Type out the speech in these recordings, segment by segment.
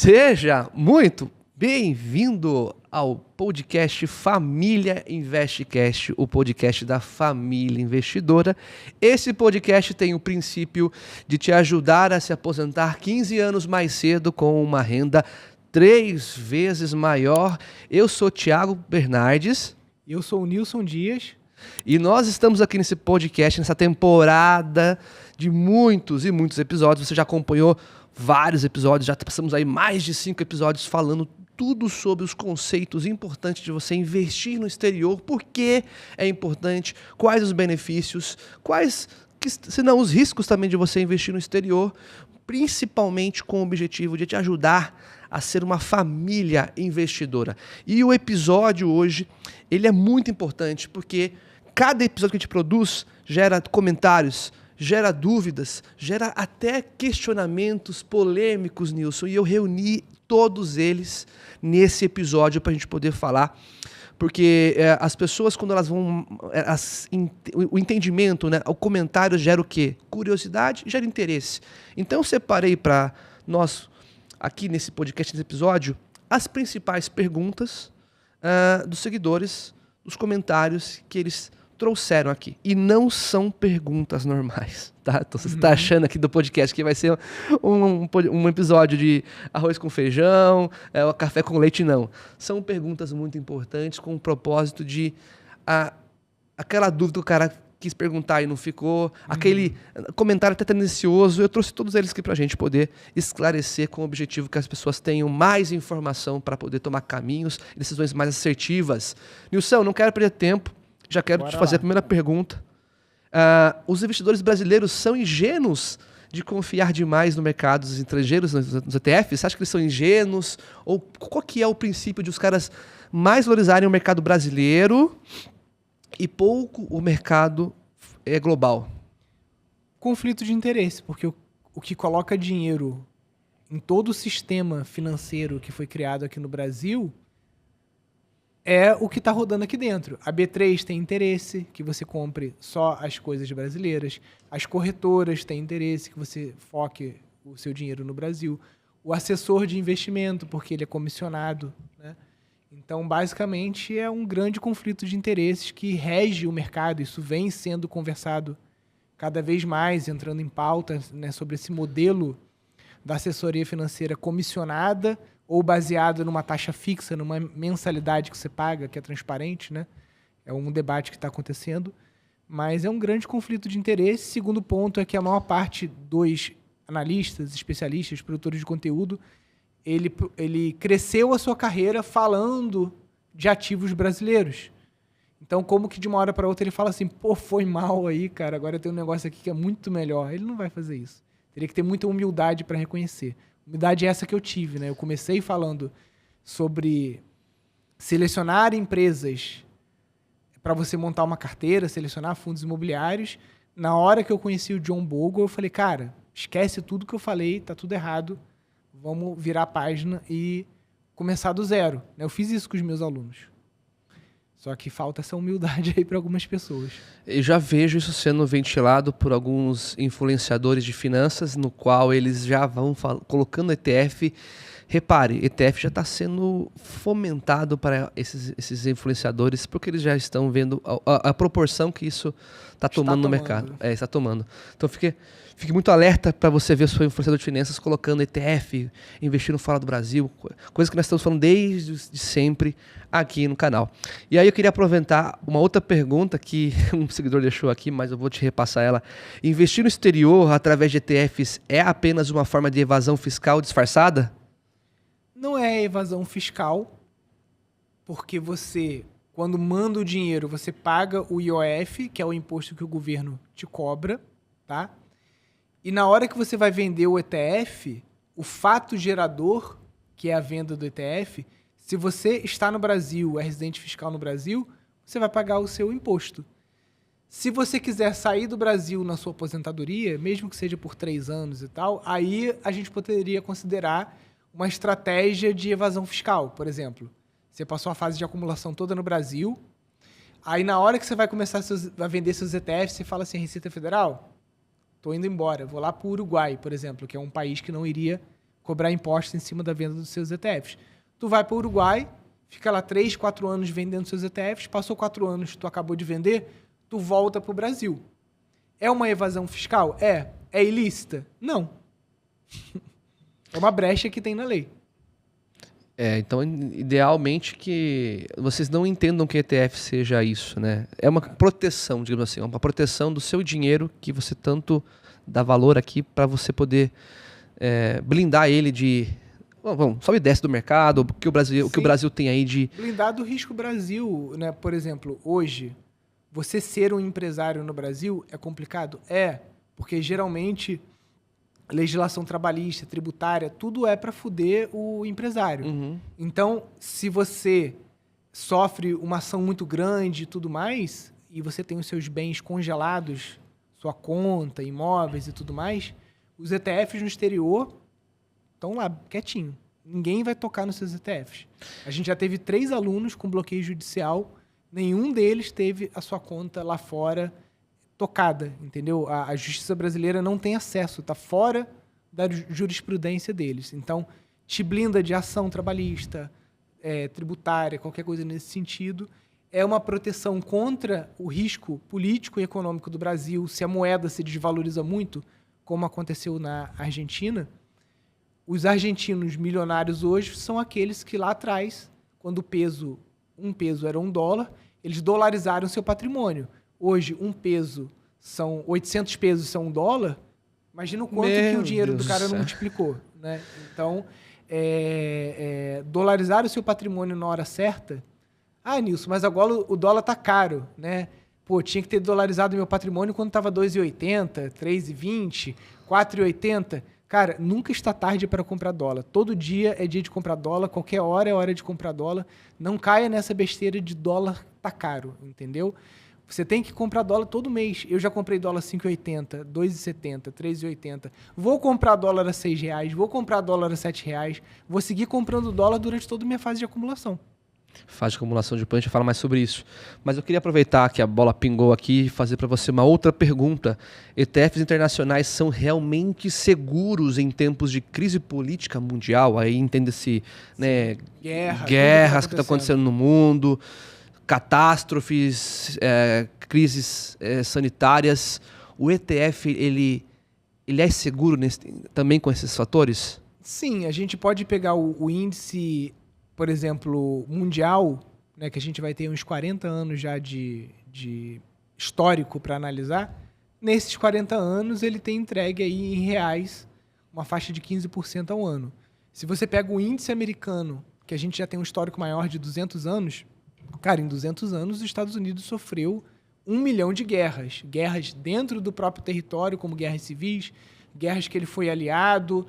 Seja muito bem-vindo ao podcast Família Investcast, o podcast da família investidora. Esse podcast tem o princípio de te ajudar a se aposentar 15 anos mais cedo com uma renda 3 vezes maior. Eu sou Thiago Bernardes. Eu sou o Nilson Dias. E nós estamos aqui nesse podcast, nessa temporada de muitos e muitos episódios. Você já acompanhou vários episódios, já passamos aí mais de 5 episódios falando tudo sobre os conceitos importantes de você investir no exterior, por que é importante, quais os benefícios, se não os riscos também de você investir no exterior, principalmente com o objetivo de te ajudar a ser uma família investidora. E o episódio hoje, ele é muito importante porque cada episódio que a gente produz gera comentários, gera dúvidas, gera até questionamentos polêmicos, Nilson, e eu reuni todos eles nesse episódio para a gente poder falar, porque as pessoas, quando elas vão... o entendimento, né, o comentário gera o quê? Curiosidade, gera interesse. Então eu separei para nós, aqui nesse podcast, nesse episódio, as principais perguntas dos seguidores, dos comentários que eles trouxeram aqui. E não são perguntas normais, tá? Então você está achando aqui do podcast que vai ser um episódio de arroz com feijão, café com leite, não. São perguntas muito importantes com o propósito de aquela dúvida que o cara quis perguntar e não ficou, aquele comentário até tendencioso. Eu trouxe todos eles aqui para a gente poder esclarecer com o objetivo que as pessoas tenham mais informação para poder tomar caminhos e decisões mais assertivas. Nilson, não quero perder tempo. Já quero te fazer a primeira pergunta. Os investidores brasileiros são ingênuos de confiar demais no mercado dos estrangeiros, nos ETFs? Você acha que eles são ingênuos? Ou qual que é o princípio de os caras mais valorizarem o mercado brasileiro e pouco o mercado global? Conflito de interesse, porque o que coloca dinheiro em todo o sistema financeiro que foi criado aqui no Brasil é o que está rodando aqui dentro. A B3 tem interesse que você compre só as coisas brasileiras. As corretoras têm interesse que você foque o seu dinheiro no Brasil. O assessor de investimento, porque ele é comissionado, né? Então, basicamente, é um grande conflito de interesses que rege o mercado. Isso vem sendo conversado cada vez mais, entrando em pauta, né, sobre esse modelo da assessoria financeira comissionada ou baseado numa taxa fixa, numa mensalidade que você paga, que é transparente, né? É um debate que está acontecendo, mas é um grande conflito de interesse. Segundo ponto é que a maior parte dos analistas, especialistas, produtores de conteúdo, ele cresceu a sua carreira falando de ativos brasileiros. Então, como que de uma hora para outra ele fala assim, pô, foi mal aí, cara, agora eu tenho um negócio aqui que é muito melhor. Ele não vai fazer isso. Teria que ter muita humildade para reconhecer. Humildade é essa que eu tive, né? Eu comecei falando sobre selecionar empresas para você montar uma carteira, selecionar fundos imobiliários. Na hora que eu conheci o John Bogle, eu falei, cara, esquece tudo que eu falei, tá tudo errado, vamos virar a página e começar do zero. Eu fiz isso com os meus alunos. Só que falta essa humildade aí para algumas pessoas. Eu já vejo isso sendo ventilado por alguns influenciadores de finanças, no qual eles já vão colocando ETF. Repare, ETF já está sendo fomentado para esses influenciadores, porque eles já estão vendo a proporção que isso está tomando no mercado. Está tomando. Então fique muito alerta para você ver o seu influenciador de finanças colocando ETF, investindo fora do Brasil, coisa que nós estamos falando desde sempre aqui no canal. E aí eu queria aproveitar uma outra pergunta que um seguidor deixou aqui, mas eu vou te repassar ela. Investir no exterior através de ETFs é apenas uma forma de evasão fiscal disfarçada? Não é evasão fiscal, porque você, quando manda o dinheiro, você paga o IOF, que é o imposto que o governo te cobra, tá? E na hora que você vai vender o ETF, o fato gerador, que é a venda do ETF, se você está no Brasil, é residente fiscal no Brasil, você vai pagar o seu imposto. Se você quiser sair do Brasil na sua aposentadoria, mesmo que seja por 3 anos e tal, aí a gente poderia considerar uma estratégia de evasão fiscal. Por exemplo, você passou a fase de acumulação toda no Brasil, aí na hora que você vai começar a vender seus ETFs, você fala assim, Receita Federal, estou indo embora, vou lá para o Uruguai, por exemplo, que é um país que não iria cobrar impostos em cima da venda dos seus ETFs. Tu vai para o Uruguai, fica lá 3, 4 anos vendendo seus ETFs, passou 4 anos, tu acabou de vender, tu volta para o Brasil. É uma evasão fiscal? É. É ilícita? Não. É uma brecha que tem na lei. Então, idealmente que vocês não entendam que ETF seja isso, né? É uma proteção, digamos assim, uma proteção do seu dinheiro que você tanto dá valor aqui para você poder blindar ele de... Vamos, sobe e desce do mercado, o que o Brasil tem aí de... Blindar do risco Brasil, né? Por exemplo, hoje, você ser um empresário no Brasil é complicado? É, porque geralmente... legislação trabalhista, tributária, tudo é para fuder o empresário. Uhum. Então, se você sofre uma ação muito grande e tudo mais, e você tem os seus bens congelados, sua conta, imóveis e tudo mais, os ETFs no exterior estão lá, quietinho. Ninguém vai tocar nos seus ETFs. A gente já teve 3 alunos com bloqueio judicial, nenhum deles teve a sua conta lá fora tocada, entendeu? A justiça brasileira não tem acesso, está fora da jurisprudência deles. Então, te blinda de ação trabalhista, tributária, qualquer coisa nesse sentido. É uma proteção contra o risco político e econômico do Brasil. Se a moeda se desvaloriza muito, como aconteceu na Argentina, os argentinos milionários hoje são aqueles que lá atrás, quando um peso era $1, eles dolarizaram seu patrimônio. Hoje, 800 pesos são $1, imagina o quanto que o dinheiro do cara não multiplicou, né? Então, dolarizar o seu patrimônio na hora certa... Ah, Nilson, mas agora o dólar tá caro, né? Pô, tinha que ter dolarizado meu patrimônio quando tava 2,80, 3,20, 4,80. Cara, nunca está tarde para comprar dólar. Todo dia é dia de comprar dólar, qualquer hora é hora de comprar dólar. Não caia nessa besteira de dólar tá caro, entendeu? Você tem que comprar dólar todo mês. Eu já comprei dólar 5,80, 2,70, 3,80. Vou comprar dólar a R$6, vou comprar dólar a R$7. Vou seguir comprando dólar durante toda a minha fase de acumulação. Fase de acumulação de punch, fala mais sobre isso. Mas eu queria aproveitar que a bola pingou aqui e fazer para você uma outra pergunta. ETFs internacionais são realmente seguros em tempos de crise política mundial? Aí entende-se, né, guerras que estão acontecendo no mundo, catástrofes, crises sanitárias. O ETF, ele é seguro também com esses fatores? Sim, a gente pode pegar o índice, por exemplo, mundial, né, que a gente vai ter uns 40 anos já de histórico para analisar. Nesses 40 anos, ele tem entregue aí em reais uma faixa de 15% ao ano. Se você pega o índice americano, que a gente já tem um histórico maior de 200 anos, cara, em 200 anos, os Estados Unidos sofreu 1 milhão de guerras. Guerras dentro do próprio território, como guerras civis, guerras que ele foi aliado,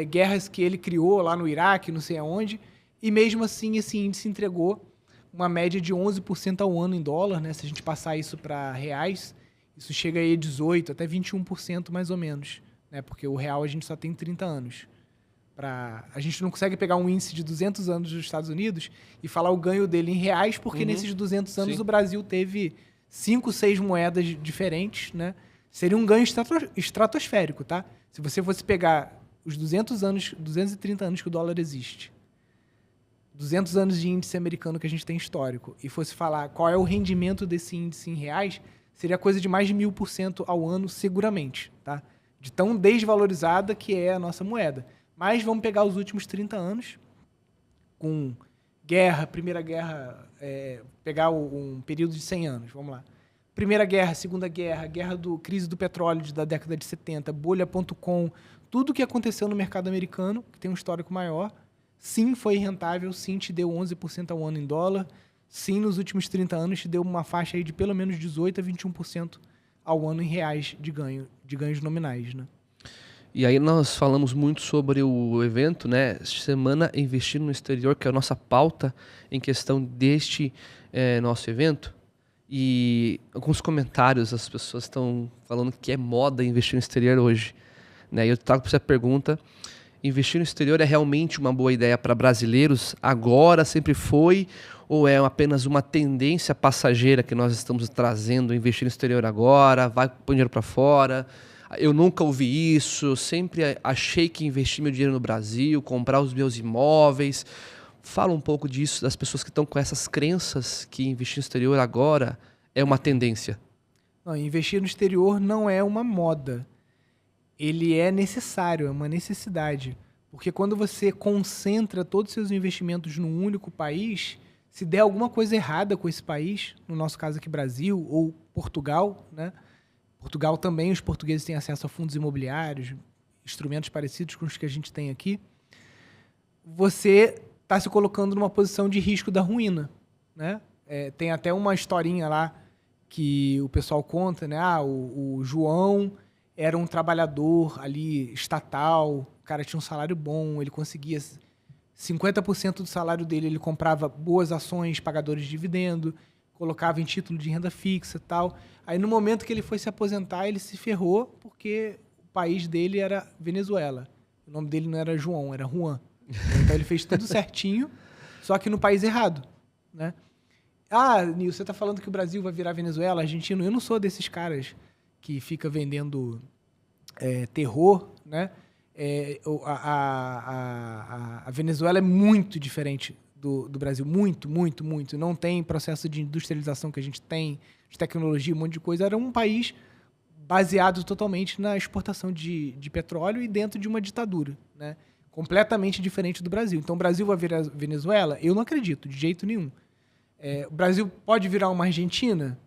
guerras que ele criou lá no Iraque, não sei aonde. E mesmo assim, esse índice entregou uma média de 11% ao ano em dólar, né? Se a gente passar isso para reais, isso chega aí a 18%, até 21% mais ou menos, né? Porque o real a gente só tem 30 anos. A gente não consegue pegar um índice de 200 anos dos Estados Unidos e falar o ganho dele em reais, porque nesses 200 anos o Brasil teve 5, 6 moedas diferentes, né? Seria um ganho estratosférico, tá? Se você fosse pegar os 230 anos que o dólar existe, 200 anos de índice americano que a gente tem histórico, e fosse falar qual é o rendimento desse índice em reais, seria coisa de mais de 1000% ao ano, seguramente, tá? De tão desvalorizada que é a nossa moeda. Mas vamos pegar os últimos 30 anos, com guerra, Primeira Guerra, pegar um período de 100 anos, vamos lá. Primeira Guerra, Segunda Guerra, crise do petróleo da década de 70, bolha.com, tudo que aconteceu no mercado americano, que tem um histórico maior, sim, foi rentável, sim, te deu 11% ao ano em dólar, sim, nos últimos 30 anos te deu uma faixa aí de pelo menos 18% a 21% ao ano em reais de ganhos nominais, né? E aí nós falamos muito sobre o evento, né? Semana Investir no Exterior, que é a nossa pauta em questão deste nosso evento. E alguns comentários, as pessoas estão falando que é moda investir no exterior hoje, né? E eu trago para você a pergunta: investir no exterior é realmente uma boa ideia para brasileiros? Agora, sempre foi? Ou é apenas uma tendência passageira que nós estamos trazendo, investir no exterior agora, vai pôr dinheiro para fora? Eu nunca ouvi isso, eu sempre achei que investir meu dinheiro no Brasil, comprar os meus imóveis. Fala um pouco disso, das pessoas que estão com essas crenças que investir no exterior agora é uma tendência. Não, investir no exterior não é uma moda. Ele é necessário, é uma necessidade. Porque quando você concentra todos os seus investimentos num único país, se der alguma coisa errada com esse país, no nosso caso aqui Brasil ou Portugal, né? Portugal também, os portugueses têm acesso a fundos imobiliários, instrumentos parecidos com os que a gente tem aqui. Você está se colocando numa posição de risco da ruína, né? Tem até uma historinha lá que o pessoal conta, né? O João era um trabalhador ali estatal, o cara tinha um salário bom, ele conseguia 50% do salário dele, ele comprava boas ações, pagadores de dividendo, colocava em título de renda fixa e tal. Aí no momento que ele foi se aposentar, ele se ferrou porque o país dele era Venezuela. O nome dele não era João, era Juan. Então ele fez tudo certinho, só que no país errado, né? Nilson, você tá falando que o Brasil vai virar Venezuela, Argentina? Eu não sou desses caras que fica vendendo terror, né? A Venezuela é muito diferente do Brasil, muito, muito, muito. Não tem processo de industrialização que a gente tem, de tecnologia, um monte de coisa. Era um país baseado totalmente na exportação de petróleo e dentro de uma ditadura, né? Completamente diferente do Brasil. Então, o Brasil vai virar Venezuela? Eu não acredito, de jeito nenhum. O Brasil pode virar uma Argentina?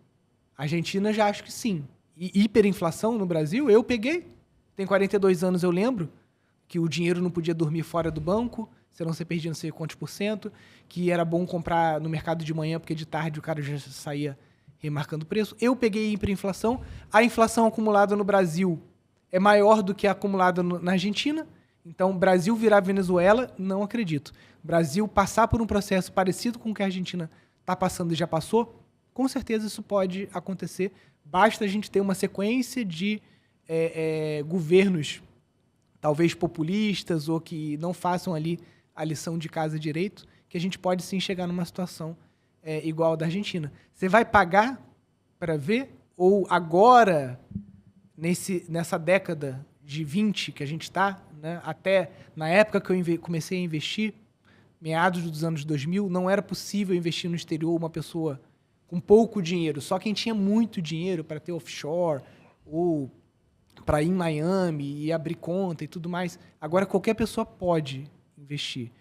A Argentina já acho que sim. E hiperinflação no Brasil, eu peguei. Tem 42 anos, eu lembro que o dinheiro não podia dormir fora do banco, senão você perdia não sei quantos %, que era bom comprar no mercado de manhã, porque de tarde o cara já saía remarcando o preço. Eu peguei hiperinflação. A inflação acumulada no Brasil é maior do que a acumulada na Argentina. Então, Brasil virar Venezuela, não acredito. Brasil passar por um processo parecido com o que a Argentina está passando e já passou, com certeza isso pode acontecer. Basta a gente ter uma sequência de governos, talvez populistas, ou que não façam ali a lição de casa direito, que a gente pode sim chegar numa situação igual a da Argentina. Você vai pagar para ver? Ou agora, nessa década de 20 que a gente está, né, até na época que eu comecei a investir, meados dos anos 2000, não era possível investir no exterior uma pessoa com pouco dinheiro. Só quem tinha muito dinheiro para ter offshore ou para ir em Miami e abrir conta e tudo mais. Agora, qualquer pessoa pode investir.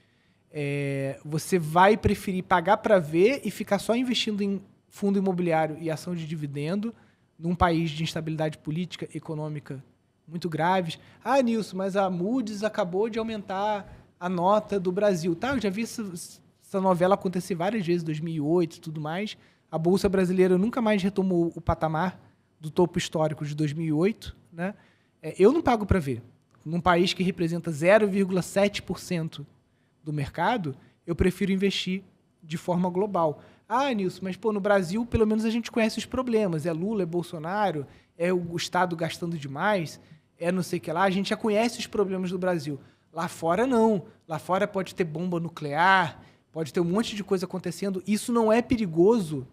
Você vai preferir pagar para ver e ficar só investindo em fundo imobiliário e ação de dividendo num país de instabilidade política, econômica muito graves. Nilson, mas a Moody's acabou de aumentar a nota do Brasil. Eu já vi essa novela acontecer várias vezes, 2008 e tudo mais. A Bolsa Brasileira nunca mais retomou o patamar do topo histórico de 2008. Né? Eu não pago para ver. Num país que representa 0,7% do mercado, eu prefiro investir de forma global. Nilson, mas no Brasil, pelo menos a gente conhece os problemas. É Lula, é Bolsonaro, é o Estado gastando demais, é não sei o que lá. A gente já conhece os problemas do Brasil. Lá fora, não. Lá fora pode ter bomba nuclear, pode ter um monte de coisa acontecendo. Isso não é perigoso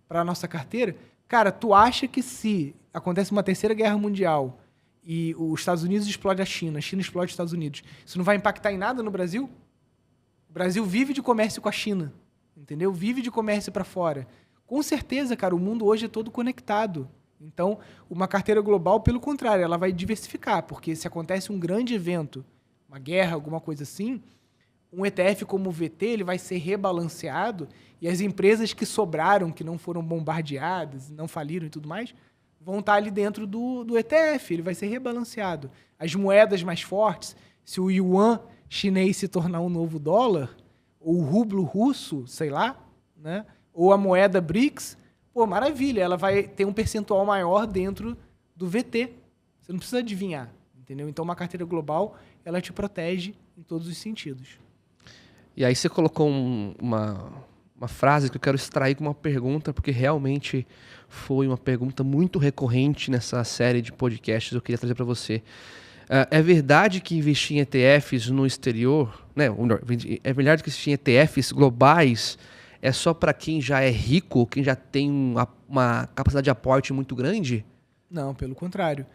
para a nossa carteira? Cara, tu acha que se acontece uma terceira guerra mundial e os Estados Unidos explode a China explode os Estados Unidos, isso não vai impactar em nada no Brasil? O Brasil vive de comércio com a China, entendeu? Vive de comércio para fora. Com certeza, cara, o mundo hoje é todo conectado. Então, uma carteira global, pelo contrário, ela vai diversificar, porque se acontece um grande evento, uma guerra, alguma coisa assim, um ETF como o VT, ele vai ser rebalanceado e as empresas que sobraram, que não foram bombardeadas, não faliram e tudo mais, vão estar ali dentro do ETF, ele vai ser rebalanceado. As moedas mais fortes, se o yuan chinês se tornar um novo dólar, ou o rublo russo, sei lá, né? Ou a moeda BRICS, maravilha, ela vai ter um percentual maior dentro do VT. Você não precisa adivinhar, entendeu? Então, uma carteira global, ela te protege em todos os sentidos. E aí você colocou uma frase que eu quero extrair com uma pergunta, porque realmente foi uma pergunta muito recorrente nessa série de podcasts que eu queria trazer para você. É verdade que investir em ETFs no exterior, né? É verdade que investir em ETFs globais é só para quem já é rico, quem já tem uma capacidade de aporte muito grande? Não, pelo contrário.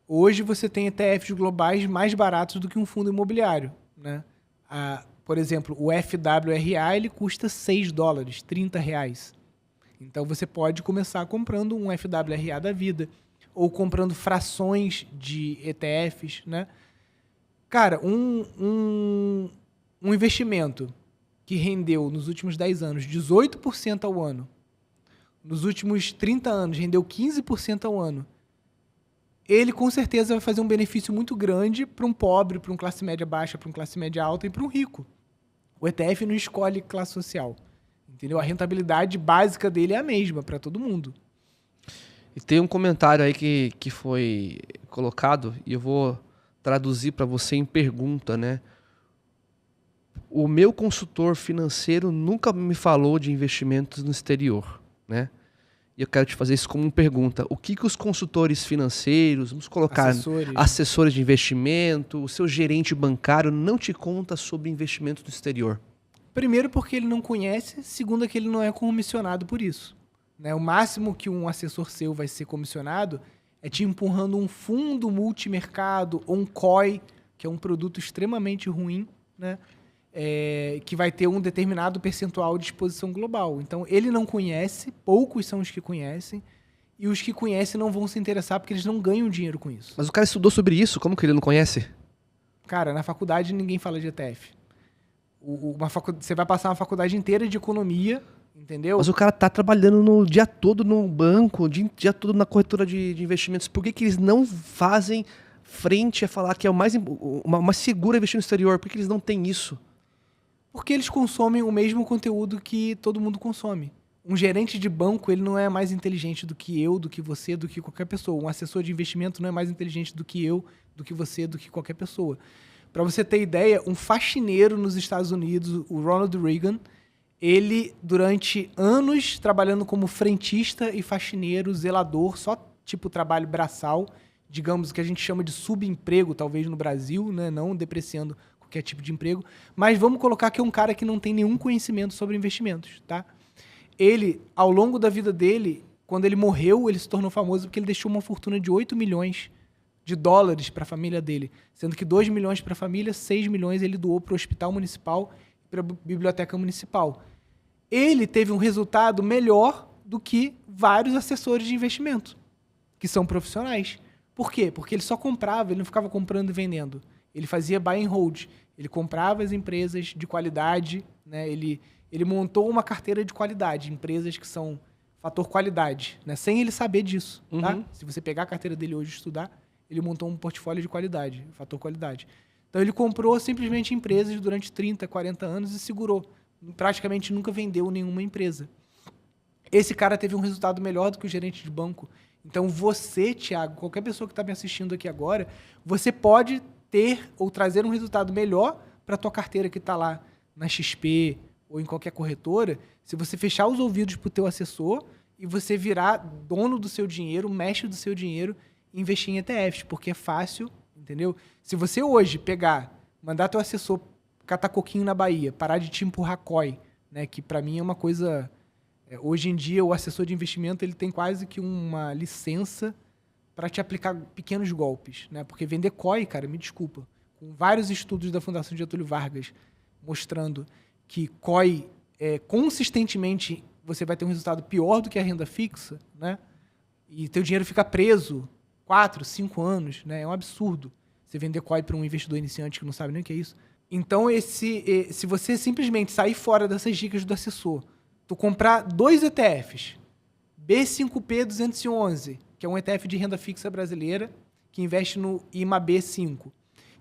Hoje você tem ETFs globais mais baratos do que um fundo imobiliário, né? Por exemplo, o FWRA ele custa $6, R$ 30. Então você pode começar comprando um FWRA da vida ou comprando frações de ETFs, né? Cara, um investimento que rendeu nos últimos 10 anos 18% ao ano, nos últimos 30 anos rendeu 15% ao ano, ele com certeza vai fazer um benefício muito grande para um pobre, para um classe média baixa, para um classe média alta e para um rico. O ETF não escolhe classe social, entendeu? A rentabilidade básica dele é a mesma para todo mundo. E tem um comentário aí que foi colocado, e eu vou traduzir para você em pergunta, né? O meu consultor financeiro nunca me falou de investimentos no exterior, né? E eu quero te fazer isso como uma pergunta. O que os consultores financeiros, vamos colocar assessores de investimento, o seu gerente bancário não te conta sobre investimentos no exterior? Primeiro porque ele não conhece, segundo que ele não é comissionado por isso, né? O máximo que um assessor seu vai ser comissionado é te empurrando um fundo multimercado ou um COI, que é um produto extremamente ruim, né? Que vai ter um determinado percentual de exposição global. Então, ele não conhece, poucos são os que conhecem, e os que conhecem não vão se interessar porque eles não ganham dinheiro com isso. Mas o cara estudou sobre isso, como que ele não conhece? Cara, na faculdade ninguém fala de ETF. Você vai passar uma faculdade inteira de economia, entendeu? Mas o cara tá trabalhando no dia todo no banco, o dia todo na corretora de investimentos. Por que eles não fazem frente a falar que é o mais seguro investir no exterior? Por que eles não têm isso? Porque eles consomem o mesmo conteúdo que todo mundo consome. Um gerente de banco, ele não é mais inteligente do que eu, do que você, do que qualquer pessoa. Um assessor de investimento não é mais inteligente do que eu, do que você, do que qualquer pessoa. Para você ter ideia, um faxineiro nos Estados Unidos, o Ronald Reagan, ele, durante anos, trabalhando como frentista e faxineiro, zelador, só tipo trabalho braçal, digamos que a gente chama de subemprego, talvez no Brasil, né? Não depreciando qualquer tipo de emprego, mas vamos colocar que é um cara que não tem nenhum conhecimento sobre investimentos, tá? Ele, ao longo da vida dele, quando ele morreu, ele se tornou famoso porque ele deixou uma fortuna de $8 milhões para a família dele, sendo que 2 milhões para a família, 6 milhões ele doou para o hospital municipal e para a biblioteca municipal. Ele teve um resultado melhor do que vários assessores de investimento, que são profissionais. Por quê? Porque ele só comprava, ele não ficava comprando e vendendo. Ele fazia buy and hold. Ele comprava as empresas de qualidade, né? Ele montou uma carteira de qualidade, empresas que são fator qualidade, né? Sem ele saber disso, tá? Se você pegar a carteira dele hoje e estudar, ele montou um portfólio de qualidade, fator qualidade. Então ele comprou simplesmente empresas durante 30, 40 anos e segurou. Praticamente nunca vendeu nenhuma empresa. Esse cara teve um resultado melhor do que o gerente de banco. Então você, Thiago, qualquer pessoa que está me assistindo aqui agora, você pode ter ou trazer um resultado melhor para a tua carteira que está lá na XP ou em qualquer corretora, se você fechar os ouvidos para o teu assessor e você virar dono do seu dinheiro, mestre do seu dinheiro e investir em ETFs, porque é fácil, entendeu? Se você hoje mandar teu assessor catar coquinho na Bahia, parar de te empurrar COI, né, que para mim é uma coisa... hoje em dia, o assessor de investimento ele tem quase que uma licença para te aplicar pequenos golpes, né? Porque vender COI, cara, me desculpa, com vários estudos da Fundação Getúlio Vargas mostrando que COI, consistentemente, você vai ter um resultado pior do que a renda fixa, né? E teu dinheiro fica preso 4, 5 anos, né? É um absurdo você vender COI para um investidor iniciante que não sabe nem o que é isso. Então, se você simplesmente sair fora dessas dicas do assessor, tu comprar 2 ETFs, B5P211, que é um ETF de renda fixa brasileira, que investe no IMAB5,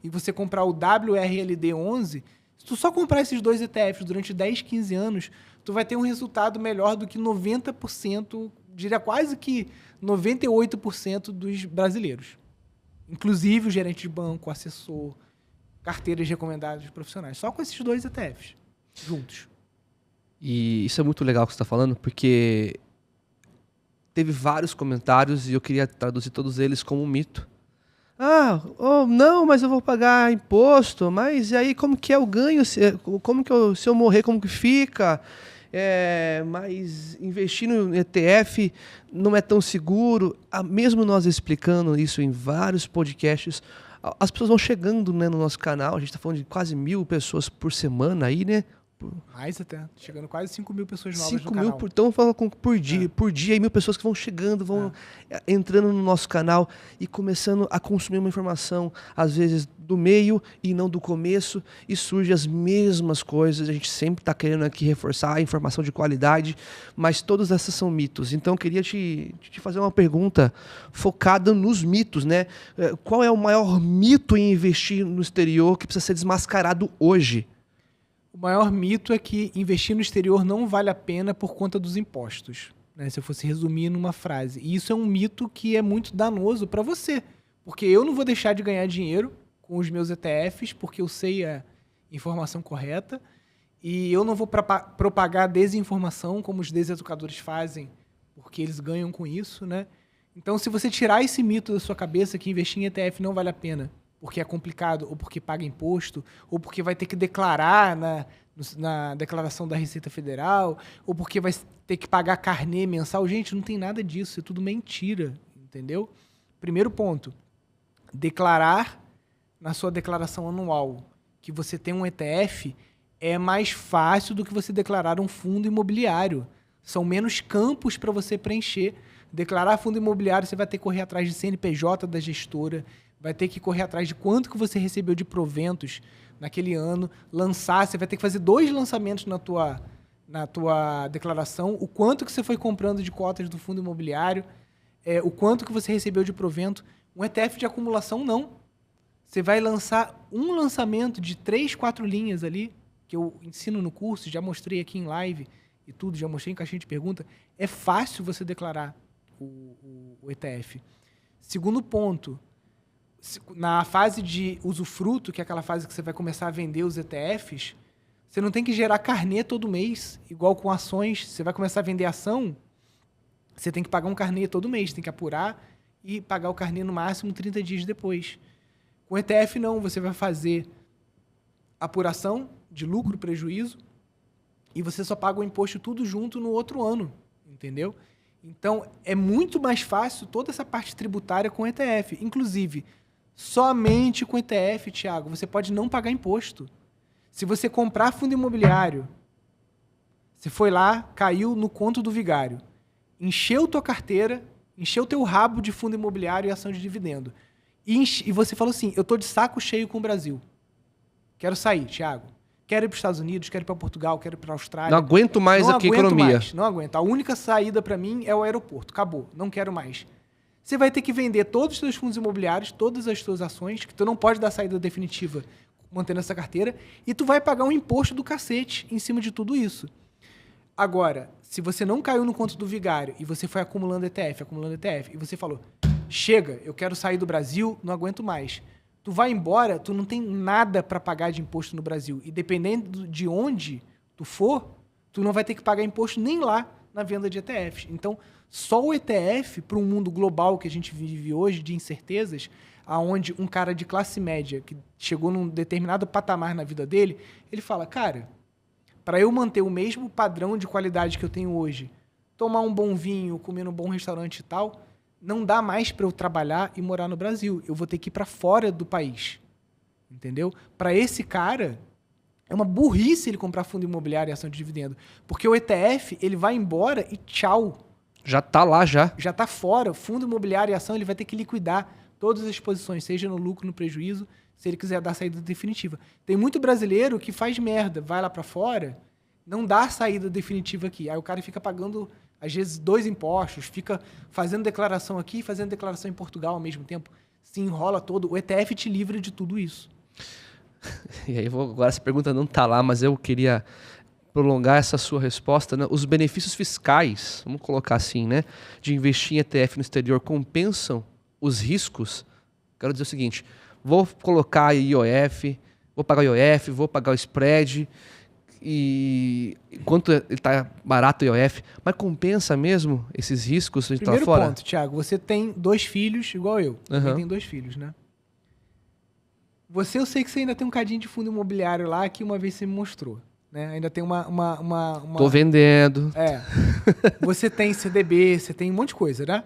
e você comprar o WRLD11, se tu só comprar esses 2 ETFs durante 10, 15 anos, tu vai ter um resultado melhor do que 90%, diria quase que 98% dos brasileiros. Inclusive o gerente de banco, o assessor, carteiras recomendadas de profissionais. Só com esses 2 ETFs juntos. E isso é muito legal que você está falando, porque teve vários comentários e eu queria traduzir todos eles como um mito. Não, mas eu vou pagar imposto, mas e aí como que é o ganho? Se eu morrer, como que fica? mas investir no ETF não é tão seguro. Mesmo nós explicando isso em vários podcasts, as pessoas vão chegando, né, no nosso canal. A gente está falando de quase 1.000 pessoas por semana aí, né? Mais até. Chegando quase 5 mil pessoas novas 5 no mil, canal. então falando por dia, aí 1.000 pessoas que vão chegando, vão entrando no nosso canal e começando a consumir uma informação, às vezes do meio e não do começo, e surgem as mesmas coisas. A gente sempre está querendo aqui reforçar a informação de qualidade, mas todas essas são mitos. Então eu queria te fazer uma pergunta focada nos mitos, né? Qual é o maior mito em investir no exterior que precisa ser desmascarado hoje? O maior mito é que investir no exterior não vale a pena por conta dos impostos, né? Se eu fosse resumir numa frase. E isso é um mito que é muito danoso para você, porque eu não vou deixar de ganhar dinheiro com os meus ETFs, porque eu sei a informação correta, e eu não vou propagar desinformação como os deseducadores fazem, porque eles ganham com isso, né? Então, se você tirar esse mito da sua cabeça que investir em ETF não vale a pena, porque é complicado, ou porque paga imposto, ou porque vai ter que declarar na declaração da Receita Federal, ou porque vai ter que pagar carnê mensal. Gente, não tem nada disso, é tudo mentira, entendeu? Primeiro ponto, declarar na sua declaração anual que você tem um ETF é mais fácil do que você declarar um fundo imobiliário. São menos campos para você preencher. Declarar fundo imobiliário, você vai ter que correr atrás de CNPJ da gestora, vai ter que correr atrás de quanto que você recebeu de proventos naquele ano, lançar, você vai ter que fazer 2 lançamentos na tua declaração, o quanto que você foi comprando de cotas do fundo imobiliário, o quanto que você recebeu de provento. Um ETF de acumulação, não. Você vai lançar um lançamento de 3, 4 linhas ali, que eu ensino no curso, já mostrei aqui em live e tudo, já mostrei em caixinha de pergunta. É fácil você declarar o ETF. Segundo ponto, na fase de usufruto, que é aquela fase que você vai começar a vender os ETFs, você não tem que gerar carnê todo mês, igual com ações. Você vai começar a vender ação, você tem que pagar um carnê todo mês, tem que apurar e pagar o carnê no máximo 30 dias depois. Com ETF não, você vai fazer apuração de lucro, prejuízo, e você só paga o imposto tudo junto no outro ano, entendeu? Então, é muito mais fácil toda essa parte tributária com ETF. Inclusive, somente com ETF, Thiago, você pode não pagar imposto. Se você comprar fundo imobiliário, você foi lá, caiu no conto do vigário, encheu tua carteira, encheu teu rabo de fundo imobiliário e ação de dividendo, e você falou assim, eu tô de saco cheio com o Brasil. Quero sair, Thiago. Quero ir para os Estados Unidos, quero ir para Portugal, quero ir para a Austrália. Não aguento mais aqui a economia. Não aguento. A única saída para mim é o aeroporto. Acabou. Não quero mais. Você vai ter que vender todos os seus fundos imobiliários, todas as suas ações, que tu não pode dar saída definitiva mantendo essa carteira, e tu vai pagar um imposto do cacete em cima de tudo isso. Agora, se você não caiu no conto do vigário e você foi acumulando ETF, e você falou, chega, eu quero sair do Brasil, não aguento mais. Tu vai embora, tu não tem nada para pagar de imposto no Brasil. E dependendo de onde tu for, tu não vai ter que pagar imposto nem lá na venda de ETFs. Então, só o ETF, para um mundo global que a gente vive hoje, de incertezas, aonde um cara de classe média, que chegou num determinado patamar na vida dele, ele fala, cara, para eu manter o mesmo padrão de qualidade que eu tenho hoje, tomar um bom vinho, comer num bom restaurante e tal, não dá mais para eu trabalhar e morar no Brasil. Eu vou ter que ir para fora do país. Entendeu? Para esse cara, é uma burrice ele comprar fundo imobiliário e ação de dividendo. Porque o ETF, ele vai embora e tchau. Já tá lá, já. Já tá fora. Fundo imobiliário e ação, ele vai ter que liquidar todas as posições, seja no lucro, no prejuízo, se ele quiser dar saída definitiva. Tem muito brasileiro que faz merda, vai lá para fora, não dá saída definitiva aqui. Aí o cara fica pagando, às vezes, 2 impostos, fica fazendo declaração aqui e fazendo declaração em Portugal ao mesmo tempo. Se enrola todo. O ETF te livra de tudo isso. E aí, agora essa pergunta não tá lá, mas eu queria prolongar essa sua resposta, né? Os benefícios fiscais, vamos colocar assim, né, de investir em ETF no exterior compensam os riscos? Quero dizer o seguinte, vou colocar IOF, vou pagar o IOF, vou pagar o spread, e enquanto ele está barato o IOF, mas compensa mesmo esses riscos de estar fora? Primeiro ponto, Thiago, você tem 2 filhos, igual eu. Também tem 2 filhos, né? Eu sei que você ainda tem um cadinho de fundo imobiliário lá que uma vez você me mostrou. né? Ainda tem uma Tô vendendo. Você tem CDB, você tem um monte de coisa, né?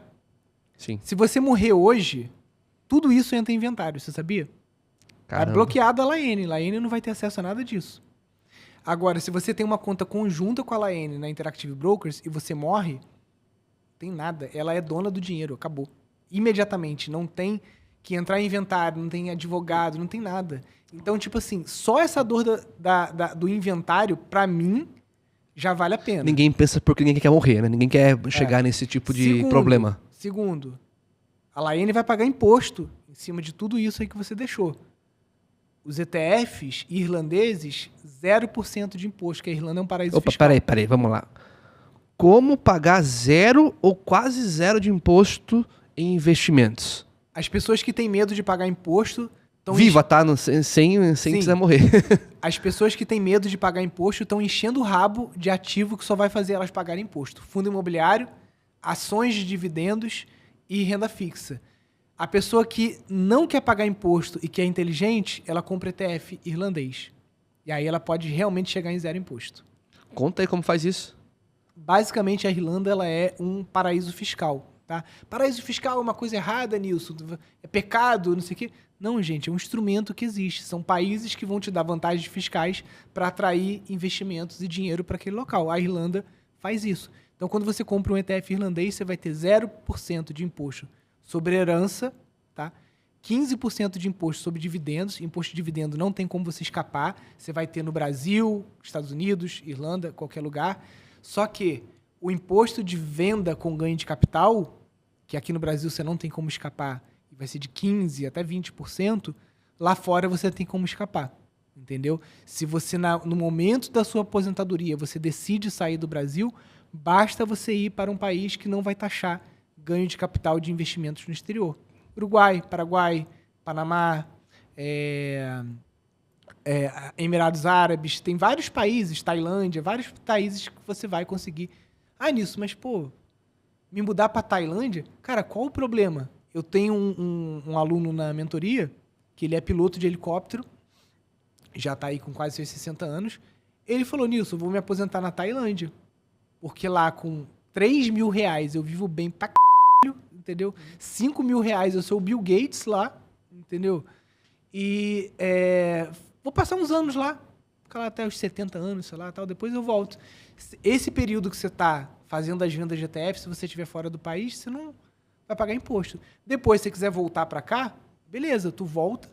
Sim. Se você morrer hoje, tudo isso entra em inventário, você sabia? Caramba. É bloqueado a Laene. Laene não vai ter acesso a nada disso. Agora, se você tem uma conta conjunta com a Laene na Interactive Brokers e você morre, tem nada. Ela é dona do dinheiro, acabou. Imediatamente. Não tem que entrar em inventário, não tem advogado, não tem nada. Então, tipo assim, só essa dor do inventário, pra mim, já vale a pena. Ninguém pensa porque ninguém quer morrer, né? Ninguém quer chegar nesse tipo de problema. Segundo, a Laene vai pagar imposto em cima de tudo isso aí que você deixou. Os ETFs irlandeses, 0% de imposto, que a Irlanda é um paraíso fiscal. Peraí, vamos lá. Como pagar 0 ou quase 0 de imposto em investimentos? As pessoas que têm medo de pagar imposto... Viva, tá? Sem precisar morrer. As pessoas que têm medo de pagar imposto estão enchendo o rabo de ativo que só vai fazer elas pagarem imposto. Fundo imobiliário, ações de dividendos e renda fixa. A pessoa que não quer pagar imposto e que é inteligente, ela compra ETF irlandês. E aí ela pode realmente chegar em 0 imposto. Conta aí como faz isso. Basicamente, a Irlanda ela é um paraíso fiscal. Tá? Paraíso fiscal é uma coisa errada, Nilson. É pecado, não sei o quê. Não, gente, é um instrumento que existe. São países que vão te dar vantagens fiscais para atrair investimentos e dinheiro para aquele local. A Irlanda faz isso. Então, quando você compra um ETF irlandês, você vai ter 0% de imposto sobre herança, tá? 15% de imposto sobre dividendos. Imposto de dividendo não tem como você escapar. Você vai ter no Brasil, Estados Unidos, Irlanda, qualquer lugar. Só que o imposto de venda com ganho de capital, que aqui no Brasil você não tem como escapar, e vai ser de 15% até 20%, lá fora você tem como escapar. Entendeu? Se você, no momento da sua aposentadoria, você decide sair do Brasil, basta você ir para um país que não vai taxar ganho de capital de investimentos no exterior. Uruguai, Paraguai, Panamá, Emirados Árabes, tem vários países, Tailândia, vários países que você vai conseguir. Nisso, mas pô, me mudar para Tailândia? Cara, qual o problema? Eu tenho um aluno na mentoria, que ele é piloto de helicóptero, já está aí com quase seus 60 anos. Ele falou, Nilson, eu vou me aposentar na Tailândia, porque lá com 3 mil reais eu vivo bem pra caralho, entendeu? 5 mil reais eu sou o Bill Gates lá, entendeu? E vou passar uns anos lá, ficar lá até os 70 anos, sei lá, tal, depois eu volto. Esse período que você está fazendo as vendas de ETF, se você estiver fora do país, você não vai pagar imposto. Depois, se você quiser voltar para cá, beleza, tu volta.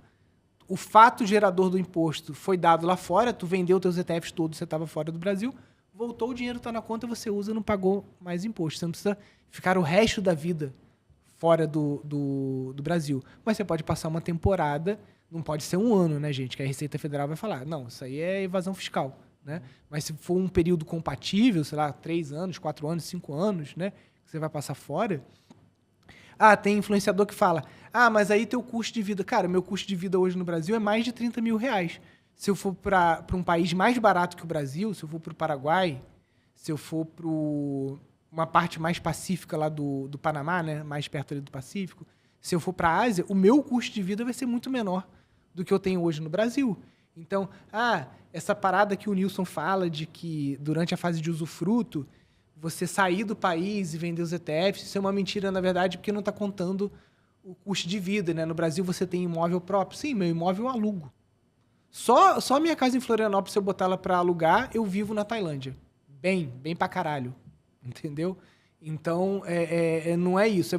O fato gerador do imposto foi dado lá fora, tu vendeu teus ETFs todos, você estava fora do Brasil, voltou, o dinheiro está na conta, você usa, não pagou mais imposto. Você não precisa ficar o resto da vida fora do Brasil. Mas você pode passar uma temporada, não pode ser um ano, né, gente? Que a Receita Federal vai falar, não, isso aí é evasão fiscal, né? Mas se for um período compatível, sei lá, 3 anos, 4 anos, 5 anos, né, que você vai passar fora... tem influenciador que fala, mas aí teu custo de vida... Cara, meu custo de vida hoje no Brasil é mais de 30 mil reais. Se eu for para um país mais barato que o Brasil, se eu for para o Paraguai, se eu for para uma parte mais pacífica lá do Panamá, né, mais perto ali do Pacífico, se eu for para a Ásia, o meu custo de vida vai ser muito menor do que eu tenho hoje no Brasil. Então, essa parada que o Nilson fala de que durante a fase de usufruto, você sair do país e vender os ETFs, isso é uma mentira, na verdade, porque não está contando o custo de vida, né? No Brasil você tem imóvel próprio. Sim, meu imóvel eu alugo. Só a minha casa em Florianópolis, se eu botar ela para alugar, eu vivo na Tailândia. Bem pra caralho. Entendeu? Então, não é isso.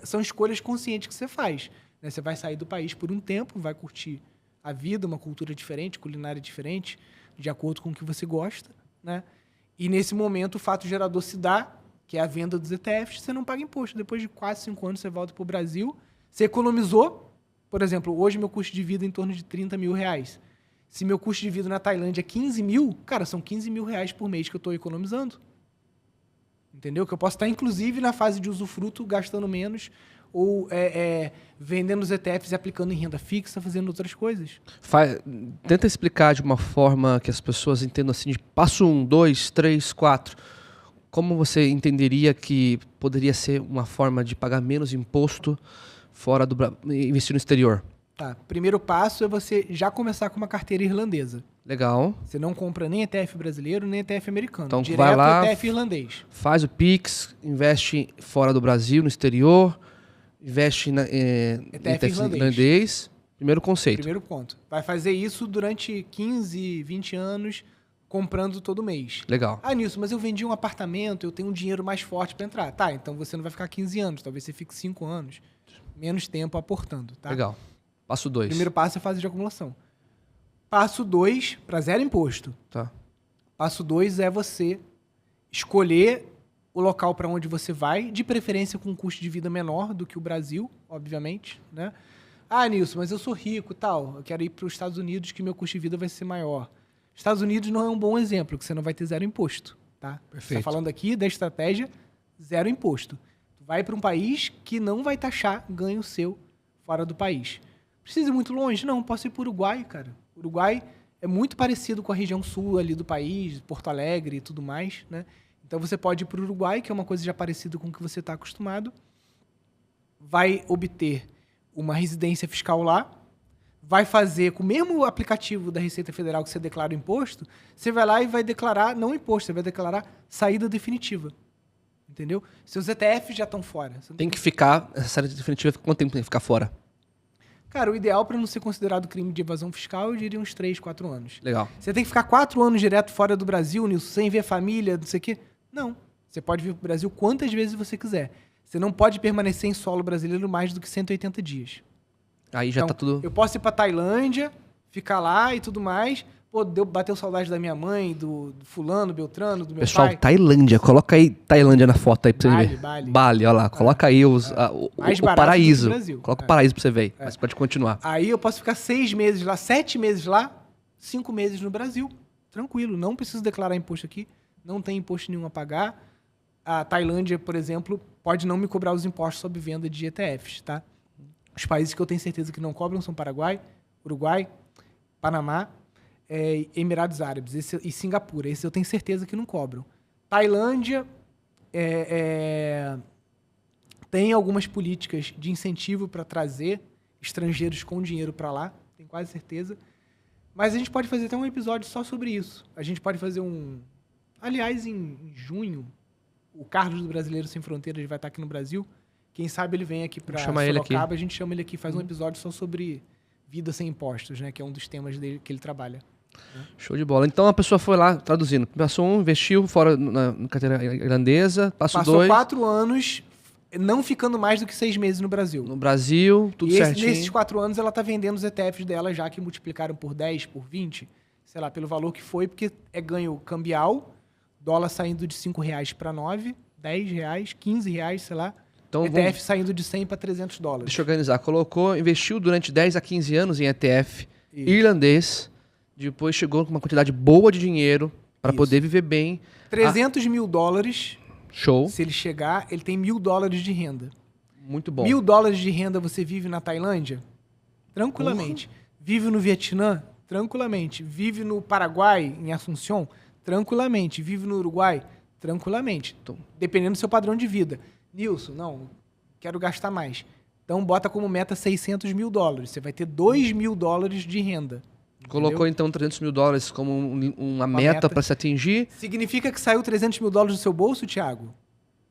São escolhas conscientes que você faz. Né? Você vai sair do país por um tempo, vai curtir a vida, uma cultura diferente, culinária diferente, de acordo com o que você gosta, né? E nesse momento o fato gerador se dá, que é a venda dos ETFs, você não paga imposto. Depois de 4, 5 anos você volta para o Brasil, você economizou, por exemplo, hoje meu custo de vida é em torno de 30 mil reais. Se meu custo de vida na Tailândia é 15 mil, cara, são 15 mil reais por mês que eu estou economizando. Entendeu? Que eu posso estar, inclusive, na fase de usufruto, gastando menos, ou vendendo os ETFs e aplicando em renda fixa, fazendo outras coisas. Tenta explicar de uma forma que as pessoas entendam assim, de passo 1, 2, 3, 4. Como você entenderia que poderia ser uma forma de pagar menos imposto fora do investir no exterior? Tá. Primeiro passo é você já começar com uma carteira irlandesa. Legal. Você não compra nem ETF brasileiro, nem ETF americano. Então, Direto vai lá, ETF irlandês. faz o Pix, investe fora do Brasil, no exterior, investe em ETF irlandês. Primeiro conceito. Primeiro ponto. Vai fazer isso durante 15, 20 anos, comprando todo mês. Legal. Ah, Nilson, mas eu vendi um apartamento, eu tenho um dinheiro mais forte para entrar. Tá, então você não vai ficar 15 anos, talvez você fique 5 anos. Menos tempo aportando, tá? Legal. Passo 2. Primeiro passo é a fase de acumulação. Passo 2, para zero imposto. Tá. Passo 2 é você escolher o local para onde você vai, de preferência com um custo de vida menor do que o Brasil, obviamente, né? Ah, Nilson, mas eu sou rico e tal, eu quero ir para os Estados Unidos que meu custo de vida vai ser maior. Estados Unidos não é um bom exemplo, que você não vai ter zero imposto, tá? Perfeito. Você tá falando aqui da estratégia zero imposto. Tu vai para um país que não vai taxar ganho seu fora do país. Precisa ir muito longe? Não, posso ir para o Uruguai, cara. O Uruguai é muito parecido com a região sul ali do país, Porto Alegre e tudo mais, né? Então você pode ir para o Uruguai, que é uma coisa já parecida com o que você está acostumado, vai obter uma residência fiscal lá, vai fazer com o mesmo aplicativo da Receita Federal que você declara o imposto, você vai lá e vai declarar, não imposto, você vai declarar saída definitiva. Entendeu? Seus ETFs já estão fora. Tem que ficar, essa saída definitiva, quanto tempo tem que ficar fora? Cara, o ideal para não ser considerado crime de evasão fiscal, eu diria uns 3, 4 anos. Legal. Você tem que ficar 4 anos direto fora do Brasil, Nilson, sem ver a família, não sei o quê? Não. Você pode vir para o Brasil quantas vezes você quiser. Você não pode permanecer em solo brasileiro mais do que 180 dias. Aí já Então, tá tudo... eu posso ir para Tailândia, ficar lá e tudo mais. Pô, bateu saudade da minha mãe, do fulano, Beltrano, do meu Pessoal, pai. Tailândia. Coloca aí Tailândia na foto aí pra você ver. Bali. Olha lá. Coloca aí o Mais barato do paraíso. que o Brasil. Coloca o paraíso pra você ver. Mas pode continuar. Aí eu posso ficar 6 meses lá, 7 meses lá, 5 meses no Brasil. Tranquilo, não preciso declarar imposto aqui. Não tem imposto nenhum a pagar. A Tailândia, por exemplo, pode não me cobrar os impostos sobre venda de ETFs, tá? Os países que eu tenho certeza que não cobram são Paraguai, Uruguai, Panamá, Emirados Árabes e Singapura. Esses eu tenho certeza que não cobram. Tailândia tem algumas políticas de incentivo para trazer estrangeiros com dinheiro para lá, tenho quase certeza. Mas a gente pode fazer até um episódio só sobre isso. A gente pode fazer um... Aliás, em junho, o Carlos do Brasileiro Sem Fronteiras vai estar aqui no Brasil. Quem sabe ele vem aqui para Sorocaba, a gente chama ele aqui, faz um episódio só sobre vida sem impostos, né? Que é um dos temas dele que ele trabalha. Show de bola. Então a pessoa foi lá, traduzindo, passou 1, investiu fora na carteira irlandesa, passou 2... Passou 4 anos, não ficando mais do que 6 meses no Brasil. No Brasil, tudo certinho. Nesses 4 anos ela está vendendo os ETFs dela já que multiplicaram por 10, por 20, sei lá, pelo valor que foi, porque é ganho cambial, dólar saindo de R$5 para 9, R$10, R$15, sei lá. Então, ETF saindo de 100 para 300 dólares. Deixa eu organizar. Colocou, investiu durante 10 a 15 anos em ETF irlandês, depois chegou com uma quantidade boa de dinheiro para poder viver bem. 300 mil dólares. Show. Se ele chegar, ele tem $1.000 de renda. Muito bom. $1.000 de renda você vive na Tailândia? Tranquilamente. Vive no Vietnã? Tranquilamente. Vive no Paraguai, em Assunção? Tranquilamente. Vive no Uruguai? Tranquilamente. Dependendo do seu padrão de vida. Nilson, não, quero gastar mais. Então bota como meta 600 mil dólares. Você vai ter $2.000 de renda. Colocou então 300 mil dólares como uma meta para se atingir. Significa que saiu 300 mil dólares do seu bolso, Thiago?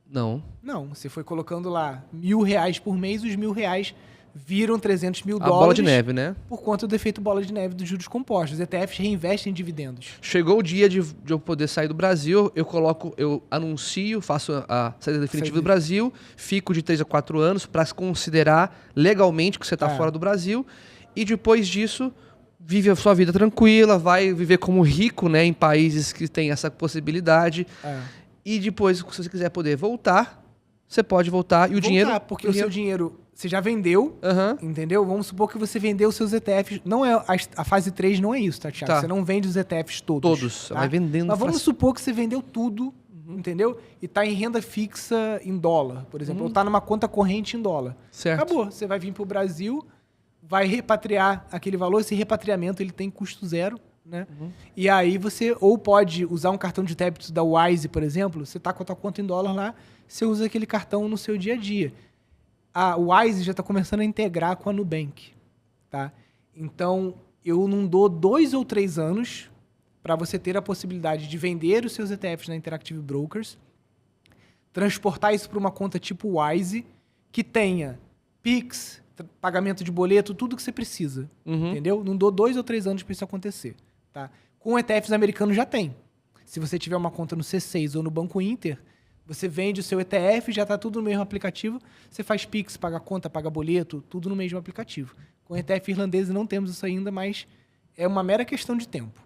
Não. Não, você foi colocando lá R$1.000 por mês, os R$1.000 viram 300 mil dólares. A bola de neve, né? Por conta do efeito bola de neve dos juros compostos. Os ETFs reinvestem em dividendos. Chegou o dia de eu poder sair do Brasil, eu anuncio, faço a saída definitiva do Brasil, fico de 3 a 4 anos para considerar legalmente que você está fora do Brasil, e depois disso vive a sua vida tranquila, vai viver como rico, né, em países que tem essa possibilidade. E depois, se você quiser poder voltar, você pode voltar. E o dinheiro... Porque o seu dinheiro você já vendeu, entendeu? Vamos supor que você vendeu os seus ETFs. Não é, a fase 3 não é isso, tá, Thiago? Você não vende os ETFs todos. Você vai vendendo. Mas vamos supor que você vendeu tudo, entendeu? E tá em renda fixa em dólar, por exemplo. Ou tá numa conta corrente em dólar. Certo. Acabou. Você vai vir pro Brasil, vai repatriar aquele valor. Esse repatriamento ele tem custo zero, né? E aí você ou pode usar um cartão de débito da Wise, por exemplo. Você tá com a tua conta em dólar lá, você usa aquele cartão no seu dia a dia. A Wise já está começando a integrar com a Nubank, tá? Então, eu não dou 2 ou 3 anos para você ter a possibilidade de vender os seus ETFs na Interactive Brokers, transportar isso para uma conta tipo Wise, que tenha Pix, pagamento de boleto, tudo que você precisa. Entendeu? Não dou 2 ou 3 anos para isso acontecer. Tá? Com ETFs americanos já tem. Se você tiver uma conta no C6 ou no Banco Inter, você vende o seu ETF, já está tudo no mesmo aplicativo, você faz Pix, paga conta, paga boleto, tudo no mesmo aplicativo. Com ETF irlandês não temos isso ainda, mas é uma mera questão de tempo.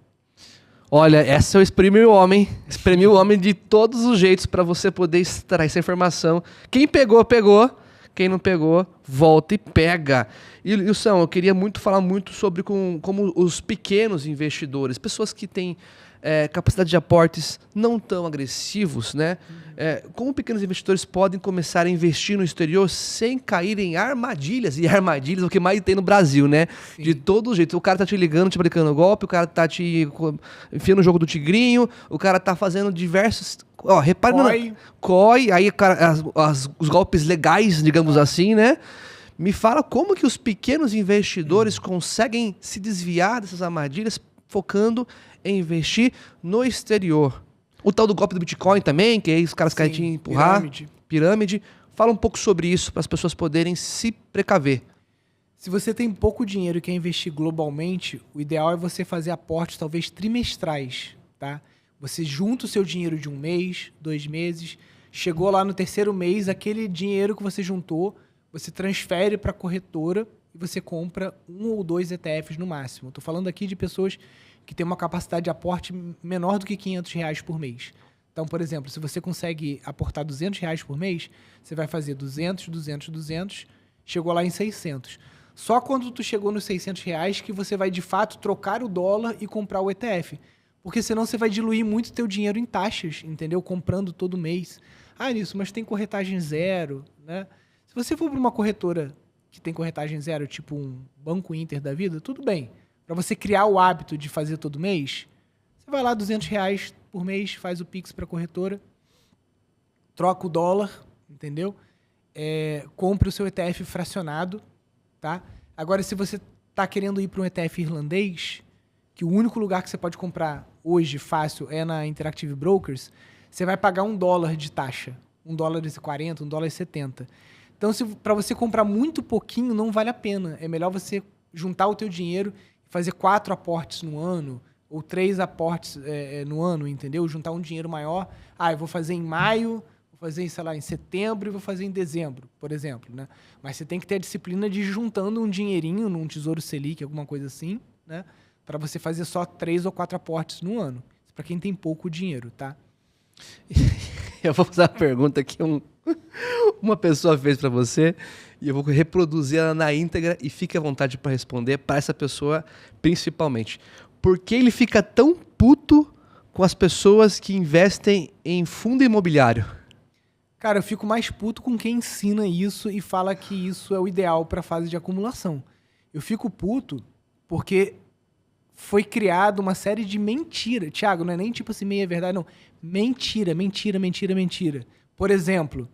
Olha, essa eu exprimi o homem. Exprimi o homem de todos os jeitos para você poder extrair essa informação. Quem pegou, pegou. Quem não pegou, volta e pega. E, Wilson, eu queria falar muito sobre como os pequenos investidores, pessoas que têm capacidade de aportes não tão agressivos, né? Como pequenos investidores podem começar a investir no exterior sem cair em armadilhas. E armadilhas é o que mais tem no Brasil, né? Sim. De todo jeito. O cara tá te ligando, te aplicando golpe, o cara tá te enfiando no jogo do tigrinho, o cara tá fazendo diversos... repare COI, aí os golpes legais, digamos assim, né? Me fala como que os pequenos investidores conseguem se desviar dessas armadilhas focando em investir no exterior. O tal do golpe do Bitcoin também, que aí os caras querem te empurrar. Pirâmide. Fala um pouco sobre isso para as pessoas poderem se precaver. Se você tem pouco dinheiro e quer investir globalmente, o ideal é você fazer aportes talvez trimestrais, tá? Você junta o seu dinheiro de 1 mês, 2 meses, chegou lá no 3º mês, aquele dinheiro que você juntou, você transfere para a corretora e você compra 1 ou 2 ETFs no máximo. Estou falando aqui de pessoas que têm uma capacidade de aporte menor do que R$500 por mês. Então, por exemplo, se você consegue aportar R$200 por mês, você vai fazer 200, 200, 200, chegou lá em 600. Só quando tu chegou nos R$600 que você vai, de fato, trocar o dólar e comprar o ETF. Porque senão você vai diluir muito o teu dinheiro em taxas, entendeu? Comprando todo mês. Nisso, mas tem corretagem zero, né? Se você for para uma corretora que tem corretagem zero, tipo um Banco Inter da vida, tudo bem. Para você criar o hábito de fazer todo mês, você vai lá, R$200 por mês, faz o Pix para a corretora, troca o dólar, entendeu? Compra o seu ETF fracionado, tá? Agora, se você está querendo ir para um ETF irlandês, que o único lugar que você pode comprar hoje, fácil, é na Interactive Brokers, você vai pagar $1 de taxa. $1,40, $1,70. Então, para você comprar muito pouquinho, não vale a pena. É melhor você juntar o teu dinheiro e fazer 4 aportes no ano, ou 3 aportes no ano, entendeu? Juntar um dinheiro maior. Eu vou fazer em maio, vou fazer, sei lá, em setembro e vou fazer em dezembro, por exemplo, né? Mas você tem que ter a disciplina de ir juntando um dinheirinho num Tesouro Selic, alguma coisa assim, né? Para você fazer só 3 ou 4 aportes no ano. Para quem tem pouco dinheiro, tá? Eu vou fazer uma pergunta que uma pessoa fez para você e eu vou reproduzir ela na íntegra e fique à vontade para responder para essa pessoa principalmente. Por que ele fica tão puto com as pessoas que investem em fundo imobiliário? Cara, eu fico mais puto com quem ensina isso e fala que isso é o ideal para a fase de acumulação. Eu fico puto porque foi criada uma série de mentiras. Thiago, não é nem tipo assim, meia verdade, não. Mentira, mentira, mentira, mentira. Por exemplo,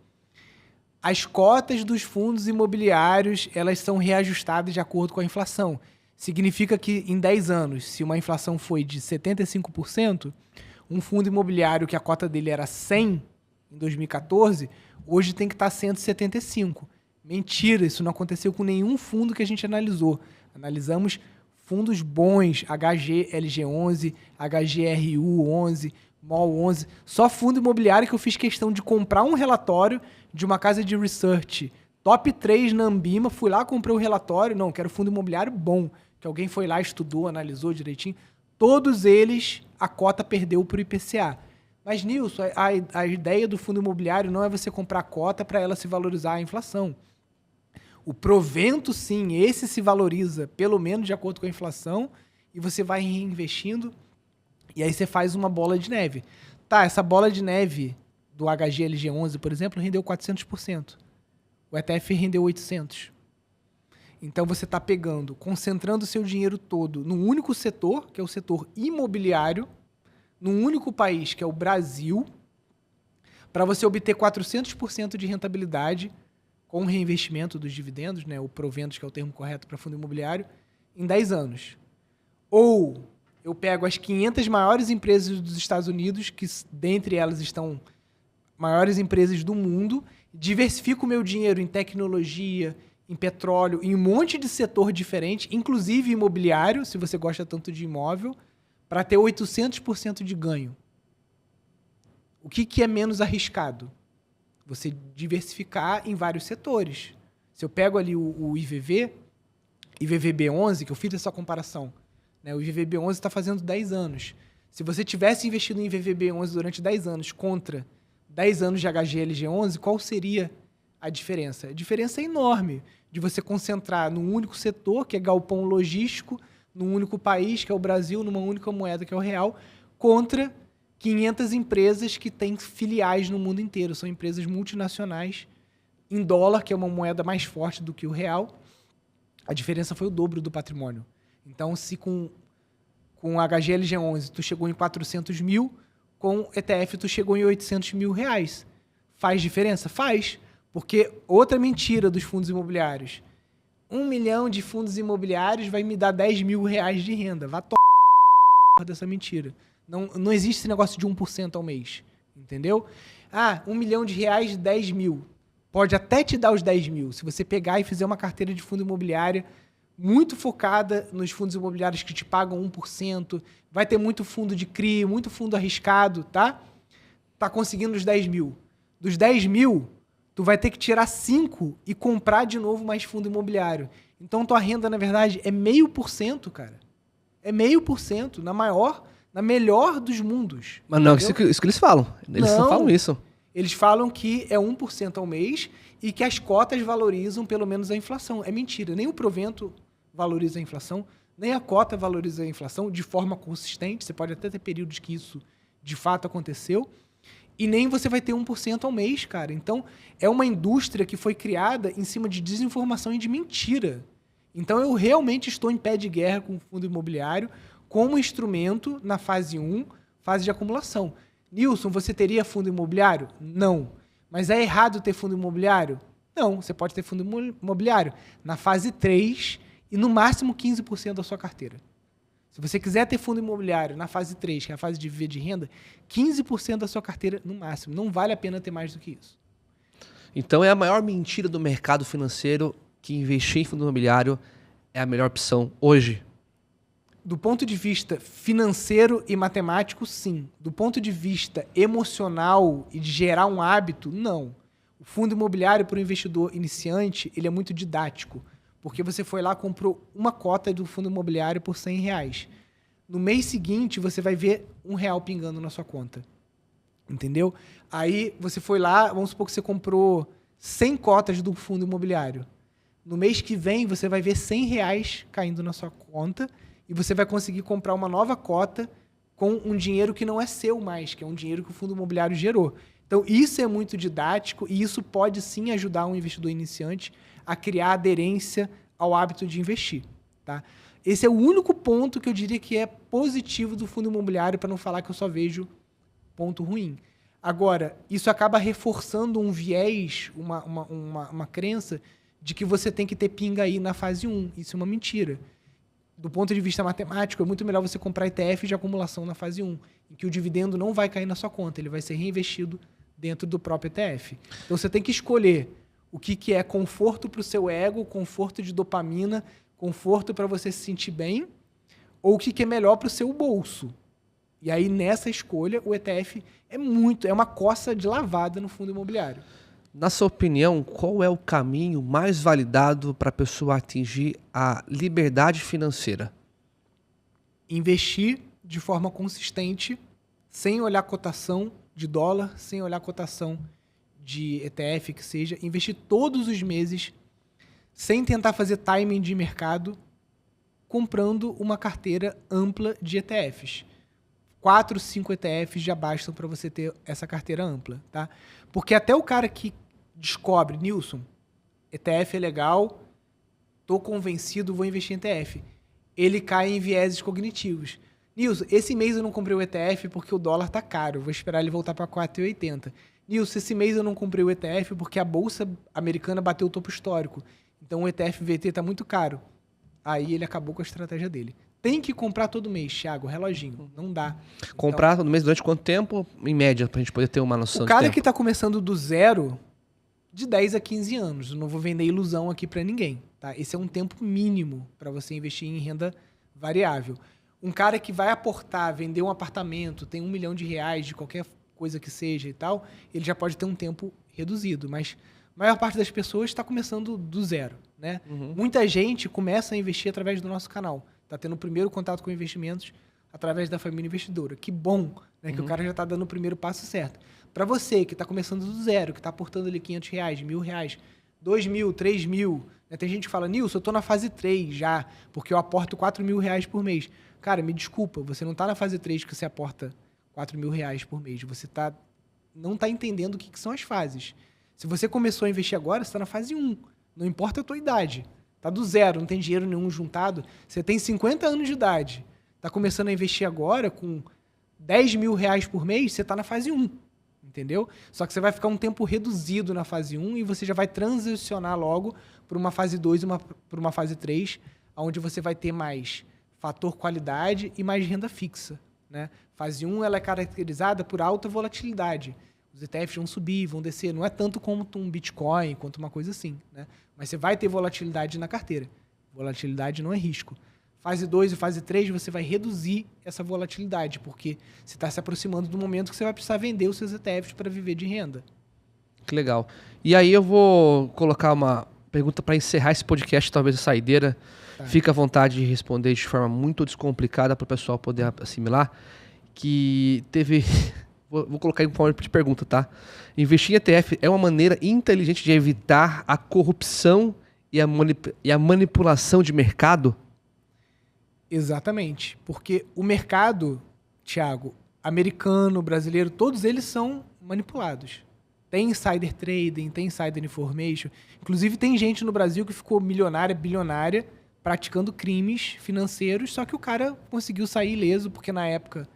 as cotas dos fundos imobiliários, elas são reajustadas de acordo com a inflação. Significa que em 10 anos, se uma inflação foi de 75%, um fundo imobiliário que a cota dele era 100 em 2014, hoje tem que estar 175. Mentira, isso não aconteceu com nenhum fundo que a gente analisou. Analisamos fundos bons, HGLG11, HGRU11, MOL11, só fundo imobiliário que eu fiz questão de comprar um relatório de uma casa de research top 3 na Ambima, fui lá, comprei o relatório, não, quero fundo imobiliário bom, que alguém foi lá, estudou, analisou direitinho, todos eles a cota perdeu para o IPCA. Mas, Nilson, a ideia do fundo imobiliário não é você comprar cota para ela se valorizar a inflação. O provento, sim, esse se valoriza pelo menos de acordo com a inflação e você vai reinvestindo e aí você faz uma bola de neve. Tá, essa bola de neve do HGLG11, por exemplo, rendeu 400%. O ETF rendeu 800%. Então você está pegando, concentrando o seu dinheiro todo num único setor, que é o setor imobiliário, num único país, que é o Brasil, para você obter 400% de rentabilidade com o reinvestimento dos dividendos, né, o proventos, que é o termo correto para fundo imobiliário, em 10 anos. Ou eu pego as 500 maiores empresas dos Estados Unidos, que dentre elas estão maiores empresas do mundo, diversifico o meu dinheiro em tecnologia, em petróleo, em um monte de setor diferente, inclusive imobiliário, se você gosta tanto de imóvel, para ter 800% de ganho. O que é menos arriscado? Você diversificar em vários setores. Se eu pego ali o IVV, IVVB11, que eu fiz essa comparação, né? O IVVB11 está fazendo 10 anos. Se você tivesse investido em IVVB11 durante 10 anos contra 10 anos de HGLG11, qual seria a diferença? A diferença é enorme de você concentrar num único setor, que é galpão logístico, num único país, que é o Brasil, numa única moeda, que é o real, contra 500 empresas que têm filiais no mundo inteiro. São empresas multinacionais em dólar, que é uma moeda mais forte do que o real. A diferença foi o dobro do patrimônio. Então, se com HGLG11 tu chegou em 400 mil, com ETF tu chegou em 800 mil reais. Faz diferença? Faz. Porque outra mentira dos fundos imobiliários. 1 milhão de fundos imobiliários vai me dar 10 mil reais de renda. Vá dessa mentira. Não existe esse negócio de 1% ao mês. Entendeu? 1 milhão de reais, 10 mil. Pode até te dar os 10 mil. Se você pegar e fizer uma carteira de fundo imobiliário muito focada nos fundos imobiliários que te pagam 1%, vai ter muito fundo de CRI, muito fundo arriscado, tá? Tá conseguindo os 10 mil. Dos 10 mil, tu vai ter que tirar 5 e comprar de novo mais fundo imobiliário. Então, tua renda, na verdade, é 0,5%, cara. É 0,5%, na melhor dos mundos. Mas não, isso que eles falam. Eles não falam isso. Eles falam que é 1% ao mês e que as cotas valorizam pelo menos a inflação. É mentira. Nem o provento valoriza a inflação, nem a cota valoriza a inflação de forma consistente. Você pode até ter períodos que isso de fato aconteceu. E nem você vai ter 1% ao mês, cara. Então, é uma indústria que foi criada em cima de desinformação e de mentira. Então, eu realmente estou em pé de guerra com o fundo imobiliário como instrumento na fase 1, fase de acumulação. Nilson, você teria fundo imobiliário? Não. Mas é errado ter fundo imobiliário? Não. Você pode ter fundo imobiliário na fase 3 e no máximo 15% da sua carteira. Se você quiser ter fundo imobiliário na fase 3, que é a fase de viver de renda, 15% da sua carteira no máximo. Não vale a pena ter mais do que isso. Então é a maior mentira do mercado financeiro que investir em fundo imobiliário é a melhor opção hoje? Do ponto de vista financeiro e matemático, sim. Do ponto de vista emocional e de gerar um hábito, não. O fundo imobiliário para o investidor iniciante, ele é muito didático. Porque você foi lá, comprou uma cota do fundo imobiliário por R$100. No mês seguinte, você vai ver R$1 pingando na sua conta. Entendeu? Aí você foi lá, vamos supor que você comprou 100 cotas do fundo imobiliário. No mês que vem, você vai ver R$100 caindo na sua conta e você vai conseguir comprar uma nova cota com um dinheiro que não é seu mais, que é um dinheiro que o fundo imobiliário gerou. Então, isso é muito didático e isso pode sim ajudar um investidor iniciante a criar aderência ao hábito de investir. Tá? Esse é o único ponto que eu diria que é positivo do fundo imobiliário, para não falar que eu só vejo ponto ruim. Agora, isso acaba reforçando um viés, uma crença de que você tem que ter pinga aí na fase 1. Isso é uma mentira. Do ponto de vista matemático, é muito melhor você comprar ETF de acumulação na fase 1, em que o dividendo não vai cair na sua conta, ele vai ser reinvestido dentro do próprio ETF. Então, você tem que escolher o que é conforto para o seu ego, conforto de dopamina, conforto para você se sentir bem, ou o que é melhor para o seu bolso. E aí, nessa escolha, o ETF é uma coça de lavada no fundo imobiliário. Na sua opinião, qual é o caminho mais validado para a pessoa atingir a liberdade financeira? Investir de forma consistente, sem olhar cotação de dólar, sem olhar cotação de ETF, que seja, investir todos os meses, sem tentar fazer timing de mercado, comprando uma carteira ampla de ETFs. 4, 5 ETFs já bastam para você ter essa carteira ampla, tá? Porque até o cara que descobre, Nilson, ETF é legal, tô convencido, vou investir em ETF. Ele cai em vieses cognitivos. Nilson, esse mês eu não comprei o ETF porque o dólar tá caro, vou esperar ele voltar para 4,80. Nilson, esse mês eu não comprei o ETF porque a bolsa americana bateu o topo histórico. Então o ETF VT tá muito caro. Aí ele acabou com a estratégia dele. tem que comprar todo mês, Thiago, reloginho. Não dá. Comprar todo mês durante quanto tempo, em média, pra gente poder ter uma noção O de cara tempo? que tá começando do zero, de 10 a 15 anos. Eu não vou vender ilusão aqui pra ninguém, tá? Esse é um tempo mínimo para você investir em renda variável. Um cara que vai aportar, vender um apartamento, tem R$1 milhão de qualquer coisa que seja e tal, ele já pode ter um tempo reduzido, mas a maior parte das pessoas está começando do zero, né? Muita gente começa a investir através do nosso canal. Tá tendo o primeiro contato com investimentos através da família investidora. Que bom, né? Que o cara já tá dando o primeiro passo certo. Para você que tá começando do zero, que tá aportando ali R$500, R$1.000, 2.000, 3.000, né? Tem gente que fala, Nilson, eu tô na fase 3 já, porque eu aporto R$4.000 por mês. Cara, me desculpa, você não tá na fase 3 que você aporta R$4.000 por mês. Você não tá entendendo o que são as fases. Se você começou a investir agora, você tá na fase 1. Não importa a tua idade. Tá do zero, não tem dinheiro nenhum juntado. Você tem 50 anos de idade. Tá começando a investir agora com R$10.000 por mês, você tá na fase 1. Entendeu? Só que você vai ficar um tempo reduzido na fase 1 e você já vai transicionar logo para uma fase 2 e para uma fase 3, onde você vai ter mais fator qualidade e mais renda fixa, né? Fase 1 ela é caracterizada por alta volatilidade. Os ETFs vão subir, vão descer. Não é tanto como um Bitcoin, quanto uma coisa assim, né? Mas você vai ter volatilidade na carteira. Volatilidade não é risco. Fase 2 e fase 3 você vai reduzir essa volatilidade, porque você está se aproximando do momento que você vai precisar vender os seus ETFs para viver de renda. Que legal. E aí eu vou colocar uma pergunta para encerrar esse podcast, talvez a saideira. Tá. Fica à vontade de responder de forma muito descomplicada para o pessoal poder assimilar. Que teve... Vou colocar em forma de pergunta, tá? Investir em ETF é uma maneira inteligente de evitar a corrupção e a manipulação de mercado? Exatamente. Porque o mercado, Thiago, americano, brasileiro, todos eles são manipulados. Tem insider trading, tem insider information. Inclusive tem gente no Brasil que ficou milionária, bilionária, praticando crimes financeiros, só que o cara conseguiu sair ileso, porque na época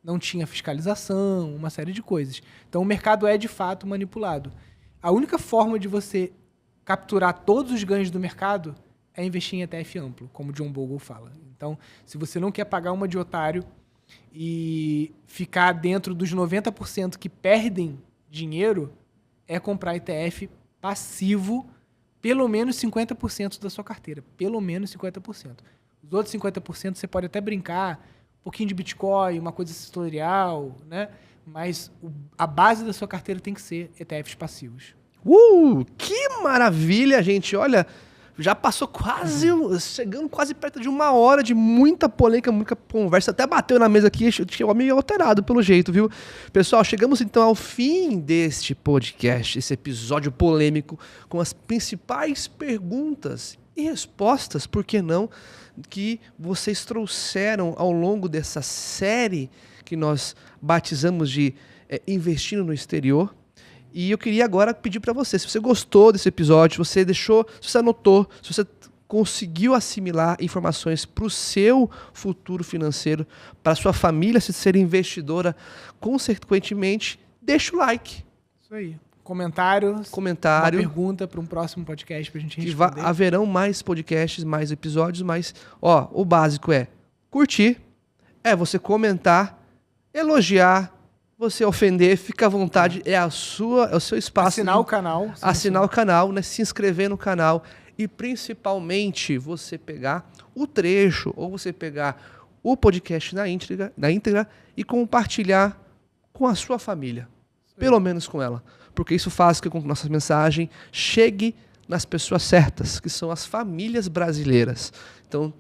não tinha fiscalização, uma série de coisas. Então o mercado é de fato manipulado. A única forma de você capturar todos os ganhos do mercado é investir em ETF amplo, como o John Bogle fala. Então, se você não quer pagar uma de otário e ficar dentro dos 90% que perdem dinheiro, é comprar ETF passivo, pelo menos 50% da sua carteira. Pelo menos 50%. Os outros 50% você pode até brincar, um pouquinho de Bitcoin, uma coisa setorial, né? Mas a base da sua carteira tem que ser ETFs passivos. Que maravilha, gente. Olha, já passou chegando quase perto de 1 hora de muita polêmica, muita conversa. Até bateu na mesa aqui, chegou meio alterado pelo jeito, viu? Pessoal, chegamos então ao fim deste podcast, esse episódio polêmico, com as principais perguntas e respostas, por que não, que vocês trouxeram ao longo dessa série que nós batizamos de Investindo no Exterior. E eu queria agora pedir para você, se você gostou desse episódio, se você anotou, se você conseguiu assimilar informações para o seu futuro financeiro, para a sua família se ser investidora, consequentemente, deixa o like. Isso aí. Comentário. Uma pergunta para um próximo podcast para a gente responder. Haverão mais podcasts, mais episódios, mas o básico é curtir, você comentar, elogiar, você ofender, fica à vontade, é o seu espaço. Assinar o canal. Assinar o canal, né? Se inscrever no canal e principalmente você pegar o trecho ou você pegar o podcast na íntegra e compartilhar com a sua família. Pelo menos com ela. Porque isso faz com que a nossa mensagem chegue nas pessoas certas, que são as famílias brasileiras. Então,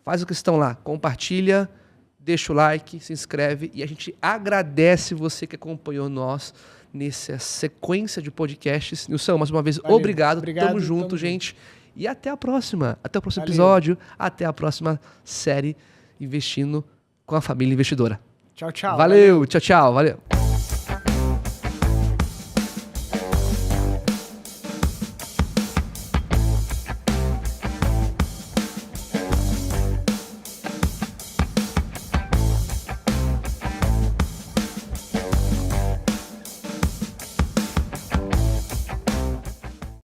faz a questão lá, compartilha, deixa o like, se inscreve e a gente agradece você que acompanhou nós nessa sequência de podcasts. Nilson, mais uma vez, obrigado. Tamo junto, gente. E até a próxima. Até o próximo episódio. Até a próxima série Investindo com a Família Investidora. Tchau, tchau. Valeu. Tchau, tchau. Valeu.